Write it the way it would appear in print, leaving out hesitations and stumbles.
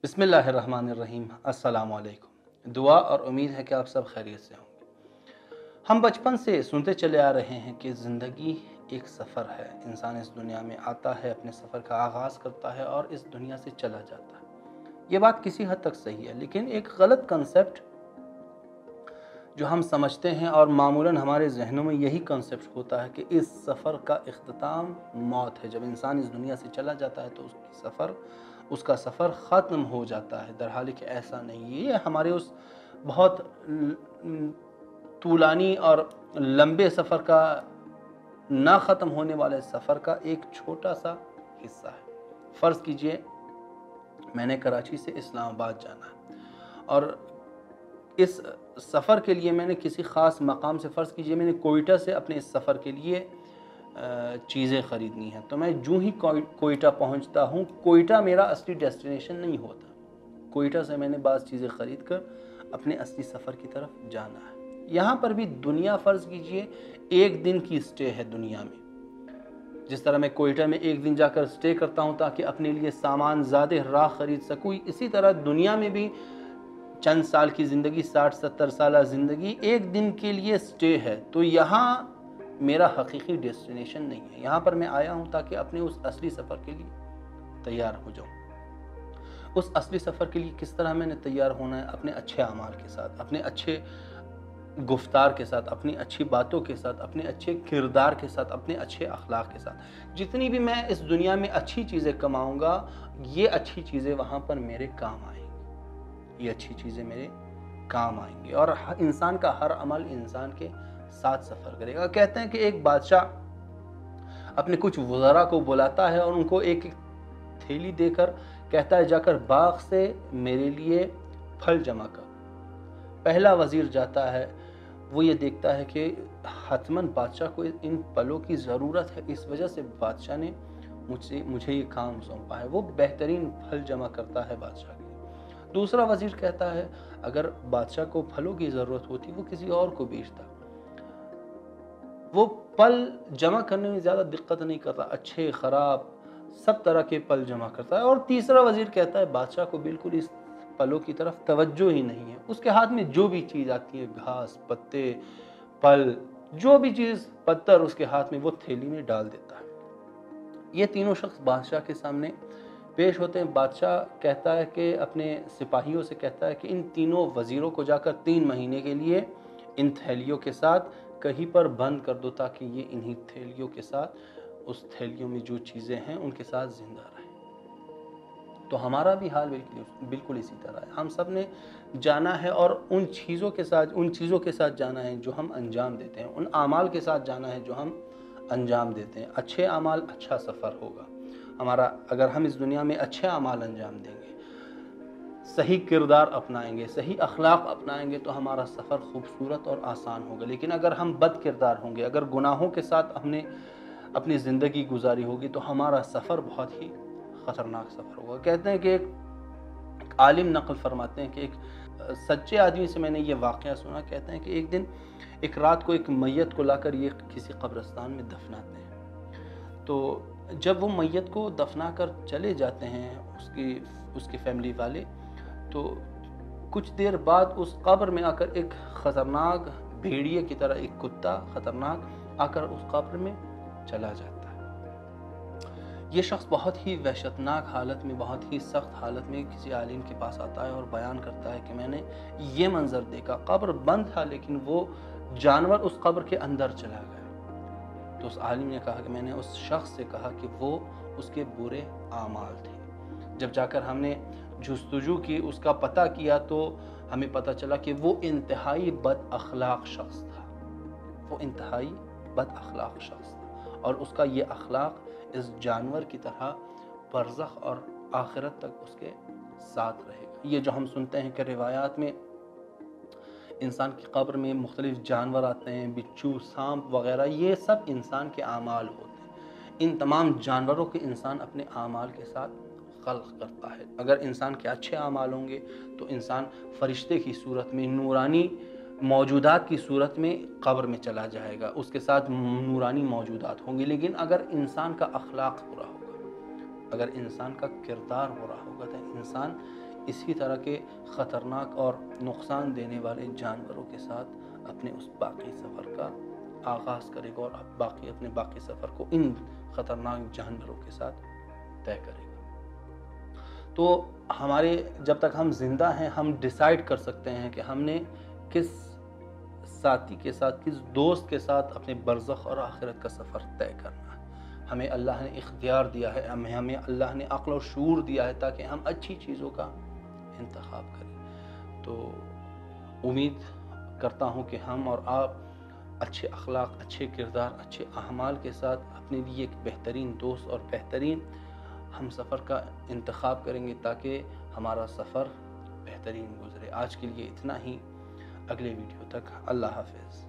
बिस्मिल्लाहिर्रहमानिर्रहीम। अस्सलाम वालेकुम। दुआ और उम्मीद है कि आप सब खैरियत से होंगे। हम बचपन से सुनते चले आ रहे हैं कि ज़िंदगी एक सफ़र है। इंसान इस दुनिया में आता है, अपने सफ़र का आगाज़ करता है और इस दुनिया से चला जाता है। ये बात किसी हद तक सही है, लेकिन एक गलत कंसेप्ट जो हम समझते हैं और मामूलन हमारे ज़हनों में यही कंसेप्ट होता है कि इस सफ़र का इख्तिताम मौत है। जब इंसान इस दुनिया से चला जाता है तो उसका सफ़र ख़त्म हो जाता है। दरहाल कि ऐसा नहीं है। ये हमारे उस बहुत तूलानी और लंबे सफ़र का, ना ख़त्म होने वाले सफ़र का एक छोटा सा हिस्सा है। फ़र्ज़ कीजिए मैंने कराची से इस्लामाबाद जाना है और इस सफ़र के लिए मैंने किसी ख़ास मकाम से, फ़र्ज़ कीजिए मैंने कोयटा से अपने इस सफ़र के लिए चीज़ें ख़रीदनी हैं, तो मैं जूँ ही कोयटा पहुँचता हूँ, कोयटा मेरा असली डेस्टिनेशन नहीं होता। कोयटा से मैंने बाज़ चीज़ें ख़रीद कर अपने असली सफ़र की तरफ जाना है। यहाँ पर भी दुनिया, फ़र्ज़ कीजिए एक दिन की स्टे है दुनिया में। जिस तरह मैं कोयटा में एक दिन जाकर स्टे करता हूँ ताकि अपने लिए सामान ज़्यादा राह ख़रीद सकूँ, इसी तरह दुनिया में भी चंद साल की ज़िंदगी, 60-70 साल ज़िंदगी एक दिन के लिए स्टे है। तो यहाँ मेरा हकीकी डेस्टिनेशन नहीं है। यहाँ पर मैं आया हूँ ताकि अपने उस असली सफ़र के लिए तैयार हो जाऊँ। उस असली सफ़र के लिए किस तरह मैंने तैयार होना है? अपने अच्छे अमाल के साथ, अपने अच्छे गुफ्तार के साथ, अपनी अच्छी बातों के साथ, अपने अच्छे किरदार के साथ, अपने अच्छे अखलाक के साथ। जितनी भी मैं इस दुनिया में अच्छी चीज़ें कमाऊँगा, ये अच्छी चीज़ें वहाँ पर मेरे काम आएंगी। ये अच्छी चीज़ें मेरे काम आएंगी और इंसान का हर अमल इंसान के साथ सफ़र करेगा। कहते हैं कि एक बादशाह अपने कुछ वज़रा को बुलाता है और उनको एक एक थैली देकर कहता है, जाकर बाग से मेरे लिए फल जमा कर। पहला वज़ीर जाता है, वो ये देखता है कि हतमन बादशाह को इन फलों की ज़रूरत है, इस वजह से बादशाह ने मुझे ये काम सौंपा है। वो बेहतरीन फल जमा करता है बादशाह के लिए। दूसरा वज़ीर कहता है, अगर बादशाह को फलों की ज़रूरत होती वो किसी और को बेचता। वो फल जमा करने में ज़्यादा दिक्कत नहीं करता, अच्छे ख़राब सब तरह के फल जमा करता है। और तीसरा वज़ीर कहता है, बादशाह को बिल्कुल इस फलों की तरफ तवज्जो ही नहीं है। उसके हाथ में जो भी चीज़ आती है, घास, पत्ते, फल, जो भी चीज़, पत्थर उसके हाथ में, वो थैली में डाल देता है। ये तीनों शख्स बादशाह के सामने पेश होते हैं। बादशाह कहता है कि अपने सिपाहियों से कहता है कि इन तीनों वज़ीरों को जाकर 3 महीने के लिए इन थैलियों के साथ कहीं पर बंद कर दो ताकि ये इन्हीं थैलियों के साथ, उस थैलियों में जो चीज़ें हैं उनके साथ ज़िंदा रहें। तो हमारा भी हाल बिल्कुल इसी तरह है। हम सब ने जाना है और उन चीज़ों के साथ जाना है जो हम अंजाम देते हैं, उन आमाल के साथ जाना है जो हम अंजाम देते हैं। अच्छे आमाल, अच्छा सफ़र होगा हमारा। अगर हम इस दुनिया में अच्छे आमाल अंजाम देंगे, सही किरदार अपनाएंगे, सही अखलाक अपनाएंगे, तो हमारा सफ़र खूबसूरत और आसान होगा। लेकिन अगर हम बद किरदार होंगे, अगर गुनाहों के साथ हमने अपनी ज़िंदगी गुजारी होगी, तो हमारा सफ़र बहुत ही ख़तरनाक सफ़र होगा। कहते हैं कि एक आलिम नक़ल फरमाते हैं कि एक सच्चे आदमी से मैंने ये वाक़या सुना। कहते हैं कि एक दिन, एक रात को एक मैयत को लाकर ये किसी कब्रिस्तान में दफनाते हैं। तो जब वो मैयत को दफना कर चले जाते हैं उसकी फैमिली वाले, तो कुछ देर बाद उस कब्र में आकर एक ख़तरनाक भेड़िए की तरह एक कुत्ता ख़तरनाक आकर उस कब्र में चला जाता है। ये शख्स बहुत ही वहशतनाक हालत में, बहुत ही सख्त हालत में किसी आलिम के पास आता है और बयान करता है कि मैंने ये मंज़र देखा। कब्र बंद था लेकिन वो जानवर उस कब्र के अंदर चला गया। तो उस आलिम ने कहा कि मैंने उस शख्स से कहा कि वो उसके बुरे आमाल थे। जब जाकर हमने जुस्तजू की, उसका पता किया, तो हमें पता चला कि वो इंतहाई बद अखलाक शख्स था। वो इंतहाई बद अखलाक शख्स था और उसका ये अखलाक इस जानवर की तरह बरज़ख और आखिरत तक उसके साथ रहेगा। ये जो हम सुनते हैं कि रिवायात में इंसान की कब्र में मुख्तलिफ जानवर आते हैं, बिच्छू, सांप वग़ैरह, ये सब इंसान के आमाल होते हैं। इन तमाम जानवरों के इंसान अपने आमाल के साथ खल्क़ करता है। अगर इंसान के अच्छे आमाल होंगे तो इंसान फ़रिश्ते की सूरत में, नूरानी मौजूदात की सूरत में कब्र में चला जाएगा, उसके साथ नूरानी मौजूदात होंगी। लेकिन अगर इंसान का अखलाक बुरा होगा, अगर इंसान का किरदार बुरा होगा, तो इंसान اسی طرح کے خطرناک اور نقصان دینے والے جانوروں کے ساتھ اپنے اس باقی سفر کا آغاز کرے گا، اور اپنے باقی سفر کو ان خطرناک جانوروں کے ساتھ طے کرے گا۔ تو ہمارے جب تک ہم زندہ ہیں ہم ڈیسائیڈ کر سکتے ہیں کہ ہم نے کس ساتھی کے ساتھ، کس دوست کے ساتھ اپنے برزخ اور آخرت کا سفر طے کرنا ہے۔ ہمیں اللہ نے اختیار دیا ہے، ہمیں اللہ نے عقل و شعور دیا ہے تاکہ ہم اچھی چیزوں کا انتخاب کریں۔ تو امید کرتا ہوں کہ ہم اور آپ اچھے اخلاق، اچھے کردار، اچھے اعمال کے ساتھ اپنے لیے ایک بہترین دوست اور بہترین ہم سفر کا انتخاب کریں گے تاکہ ہمارا سفر بہترین گزرے۔ آج کے لیے اتنا ہی، اگلے ویڈیو تک اللہ حافظ۔